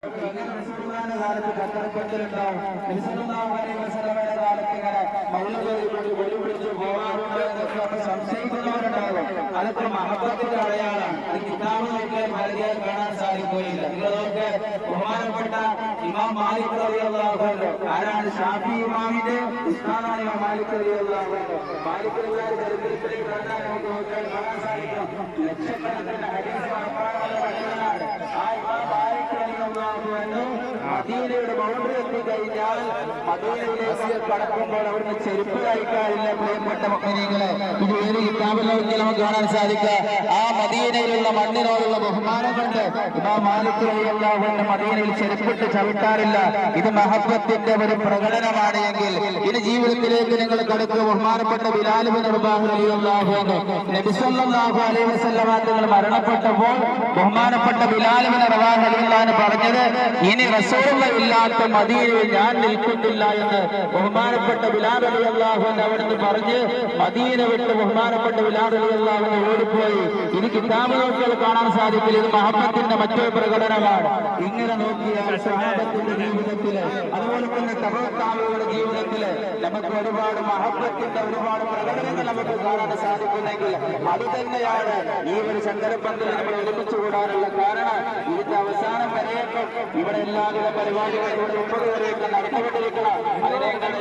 കാലത്ത് പത്രപ്പത്തിലുണ്ടാവും കാലത്ത് ഇങ്ങനെ മൗലവി വെളിപിടിച്ച് പോകാറുണ്ട് എന്നൊക്കെ സംശയിക്കുന്നവരുണ്ടാകും. അതൊക്കെ മഹബത്തിന്റെ അടയാളാണ്. അത് കിതാബ് നോക്കിയാൽ മലയാളം കാണാൻ സാധിക്കുകയില്ല. നിങ്ങളൊക്കെ ബഹുമാനപ്പെട്ട ഇമാം മാലിക് റളിയല്ലാഹു അൻഹു ആരാണ്? ഷാഫി ഇമാമിന്റെ ഉസ്താദാണ് ഇമാം മാലിക് റളിയല്ലാഹു അൻഹു. മാലിക് റളിയല്ലാഹു ചരിത്രത്തിലേക്ക് കണ്ടാൽ നമുക്ക് നോക്കിയാൽ കാണാൻ സാധിക്കും. ലക്ഷക്കണക്കിന് ഹദീസ് മനപ്പാടമുള്ള പണ്ഡിതനാണ്. ആ ഇമാം മാലിക് റളിയല്ലാഹു അൻഹു മദീനയുടെ ബൗണ്ടറി എത്തിക്കഴിഞ്ഞാൽ മദീനയിലേക്ക് കടക്കുമ്പോൾ അവിടുന്ന് ചെരുപ്പ് കഴിക്കാറില്ല. പ്രിയപ്പെട്ട മുഅ്മിനീങ്ങളെ, ഇത് ഏത് കിതാബിൽ നോക്കി നമുക്ക് കാണാൻ സാധിക്കുക. ആ മദീനയിലുള്ള മണ്ണിനോടുള്ള ബഹുമാനം കൊണ്ട് ഇമാം മാലിക് റളിയല്ലാഹു അൻഹു മദീനയിൽ ചെരുപ്പിട്ട് ചവിട്ടാറില്ല. ഇത് മഹബ്ബത്തിന്റെ ഒരു പ്രകടനമാണ് എങ്കിൽ ഇനി ജീവിതത്തിലേക്ക് നിങ്ങൾ കടക്കുക. ബഹുമാനപ്പെട്ട ബിലാൽ ഇബ്നു റബാഹ് റളിയല്ലാഹു അൻഹു നബി സല്ലല്ലാഹു അലൈഹി വസല്ലം തങ്ങൾ മരണപ്പെട്ടപ്പോൾ ബഹുമാനപ്പെട്ട ബിലാൽ ഇബ്നു റബാഹ് റളിയല്ലാഹു അൻഹു പറഞ്ഞത്, ഇനി റസൂലുള്ള ഇല്ലാത്ത മദീനയിൽ ഞാൻ നിൽക്കുന്നില്ല എന്ന് ബഹുമാനപ്പെട്ട ബിലാൽ റളിയല്ലാഹു അൻഹു അവിടുന്ന് പറഞ്ഞ് മദീന വിട്ട് ബഹുമാനപ്പെട്ട ബിലാൽ റളിയല്ലാഹു അൻഹു ഓടിപ്പോയി. ഇത് കിതാബ് നോക്കിയാൽ കാണാൻ സാധിക്കില്ല. ഇത് മഹബ്ബത്തിന്റെ മറ്റൊരു പ്രകടനമാണ്. ഇങ്ങനെ നോക്കിയാൽ സ്വഹാബത്തിന്റെ ജീവിതത്തില്, അതുപോലെ തന്നെ തബഅത്താബികളുടെ ജീവിതത്തില് നമുക്ക് ഒരുപാട് മഹബ്ബത്തിന്റെ ഒരുപാട് പ്രകടനങ്ങൾ നമുക്ക് കാണാൻ സാധിക്കുന്നെങ്കിൽ അത് തന്നെയാണ് ഈ ഒരു ചന്ദ്രപ്പന്തൽ നമ്മൾ ഒരുമിച്ച് കൂടാനുള്ള കാരണം. ഇതിന്റെ അവസാനം വരെയൊക്കെ ഇവിടെ എല്ലാവിധ പരിപാടികളും ഇവിടെ 30 വരെയൊക്കെ നടന്നുകൊണ്ടിരിക്കണം. അതിനേക്കാൾ